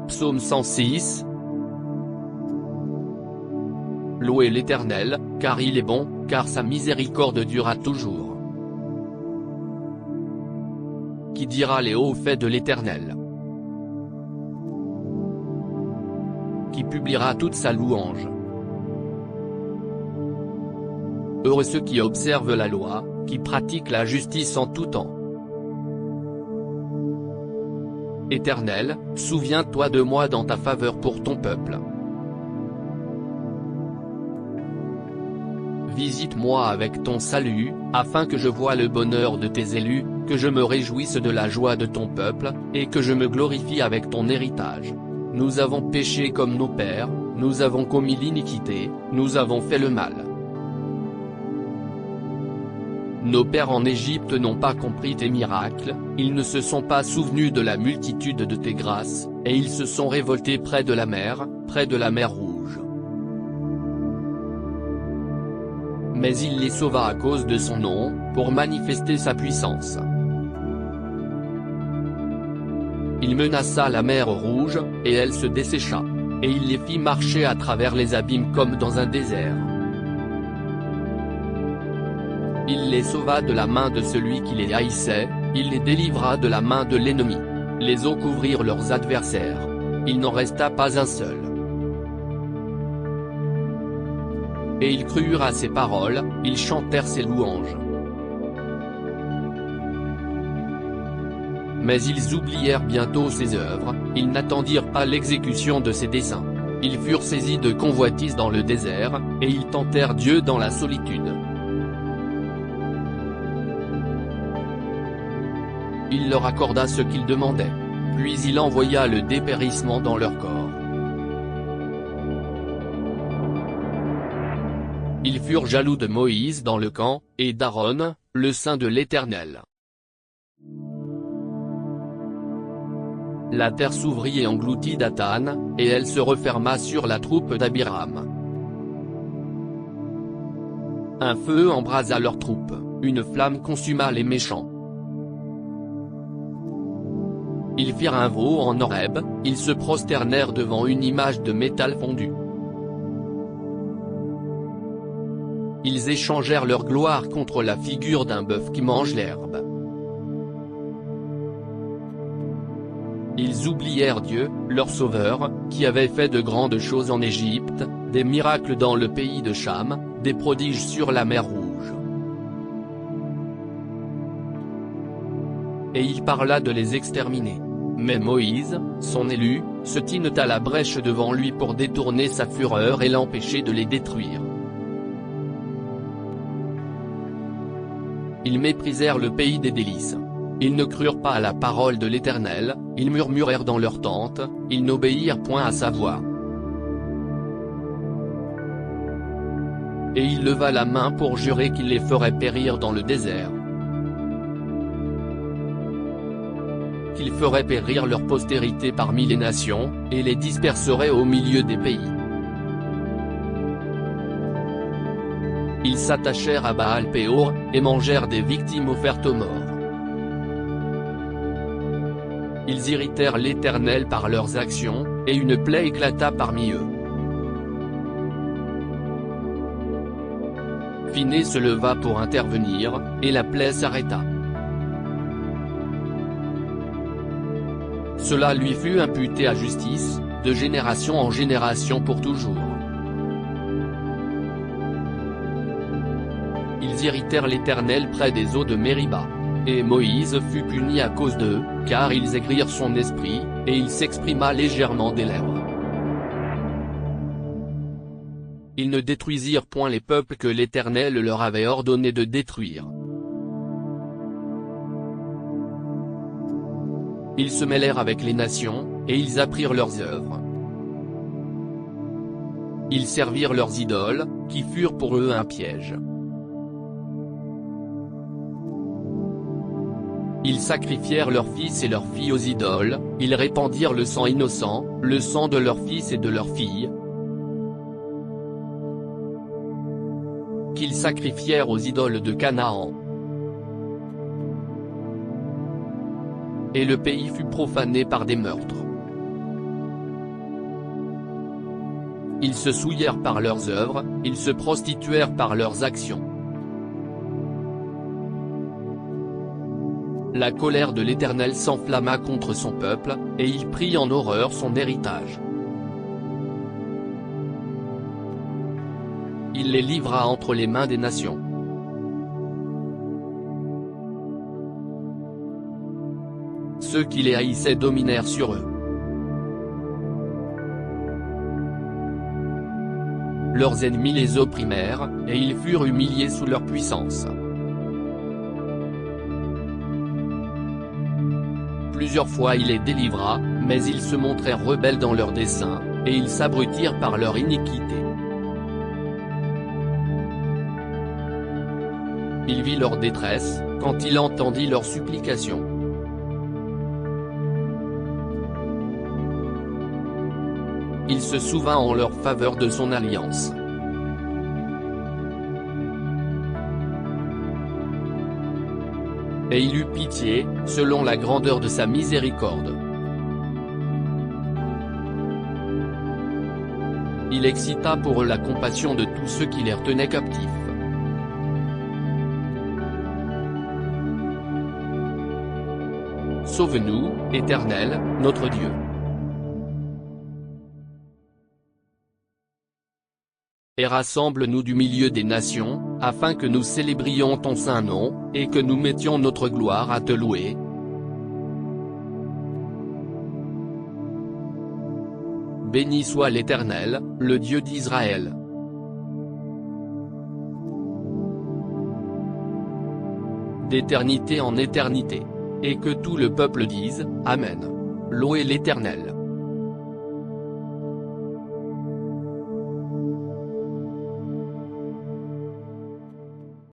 Psaume 106. Louez l'Éternel, car il est bon, car sa miséricorde durera toujours. Qui dira les hauts faits de l'Éternel? Qui publiera toute sa louange? Heureux ceux qui observent la loi, qui pratiquent la justice en tout temps. Éternel, souviens-toi de moi dans ta faveur pour ton peuple. Visite-moi avec ton salut, afin que je voie le bonheur de tes élus, que je me réjouisse de la joie de ton peuple, et que je me glorifie avec ton héritage. Nous avons péché comme nos pères, nous avons commis l'iniquité, nous avons fait le mal. Nos pères en Égypte n'ont pas compris tes miracles, ils ne se sont pas souvenus de la multitude de tes grâces, et ils se sont révoltés près de la mer Rouge. Mais il les sauva à cause de son nom, pour manifester sa puissance. Il menaça la mer Rouge, et elle se dessécha. Et il les fit marcher à travers les abîmes comme dans un désert. Il les sauva de la main de celui qui les haïssait, il les délivra de la main de l'ennemi. Les eaux couvrirent leurs adversaires. Il n'en resta pas un seul. Et ils crurent à ses paroles, ils chantèrent ses louanges. Mais ils oublièrent bientôt ses œuvres, ils n'attendirent pas l'exécution de ses desseins. Ils furent saisis de convoitise dans le désert, et ils tentèrent Dieu dans la solitude. Il leur accorda ce qu'ils demandaient. Puis il envoya le dépérissement dans leur corps. Ils furent jaloux de Moïse dans le camp, et d'Aaron, le saint de l'Éternel. La terre s'ouvrit et engloutit Dathan, et elle se referma sur la troupe d'Abiram. Un feu embrasa leur troupe, une flamme consuma les méchants. Ils firent un veau en Horeb, ils se prosternèrent devant une image de métal fondu. Ils échangèrent leur gloire contre la figure d'un bœuf qui mange l'herbe. Ils oublièrent Dieu, leur Sauveur, qui avait fait de grandes choses en Égypte, des miracles dans le pays de Cham, des prodiges sur la mer Rouge. Et il parla de les exterminer. Mais Moïse, son élu, se tint à la brèche devant lui pour détourner sa fureur et l'empêcher de les détruire. Ils méprisèrent le pays des délices. Ils ne crurent pas à la parole de l'Éternel, ils murmurèrent dans leurs tentes, ils n'obéirent point à sa voix. Et il leva la main pour jurer qu'il les ferait périr dans le désert. Qu'il ferait périr leur postérité parmi les nations, et les disperserait au milieu des pays. Ils s'attachèrent à Baal-Péor, et mangèrent des victimes offertes aux morts. Ils irritèrent l'Éternel par leurs actions, et une plaie éclata parmi eux. Phiné se leva pour intervenir, et la plaie s'arrêta. Cela lui fut imputé à justice, de génération en génération pour toujours. Ils irritèrent l'Éternel près des eaux de Mériba. Et Moïse fut puni à cause d'eux, car ils aigrirent son esprit, et il s'exprima légèrement des lèvres. Ils ne détruisirent point les peuples que l'Éternel leur avait ordonné de détruire. Ils se mêlèrent avec les nations, et ils apprirent leurs œuvres. Ils servirent leurs idoles, qui furent pour eux un piège. Ils sacrifièrent leurs fils et leurs filles aux idoles, ils répandirent le sang innocent, le sang de leurs fils et de leurs filles, qu'ils sacrifièrent aux idoles de Canaan. Et le pays fut profané par des meurtres. Ils se souillèrent par leurs œuvres, ils se prostituèrent par leurs actions. La colère de l'Éternel s'enflamma contre son peuple, et il prit en horreur son héritage. Il les livra entre les mains des nations. Ceux qui les haïssaient dominèrent sur eux. Leurs ennemis les opprimèrent, et ils furent humiliés sous leur puissance. Plusieurs fois il les délivra, mais ils se montrèrent rebelles dans leurs desseins, et ils s'abrutirent par leur iniquité. Il vit leur détresse, quand il entendit leurs supplications. Il se souvint en leur faveur de son alliance. Et il eut pitié, selon la grandeur de sa miséricorde. Il excita pour eux la compassion de tous ceux qui les retenaient captifs. Sauve-nous, Éternel, notre Dieu. Et rassemble-nous du milieu des nations, afin que nous célébrions ton saint nom, et que nous mettions notre gloire à te louer. Béni soit l'Éternel, le Dieu d'Israël. D'éternité en éternité. Et que tout le peuple dise, Amen. Louez l'Éternel.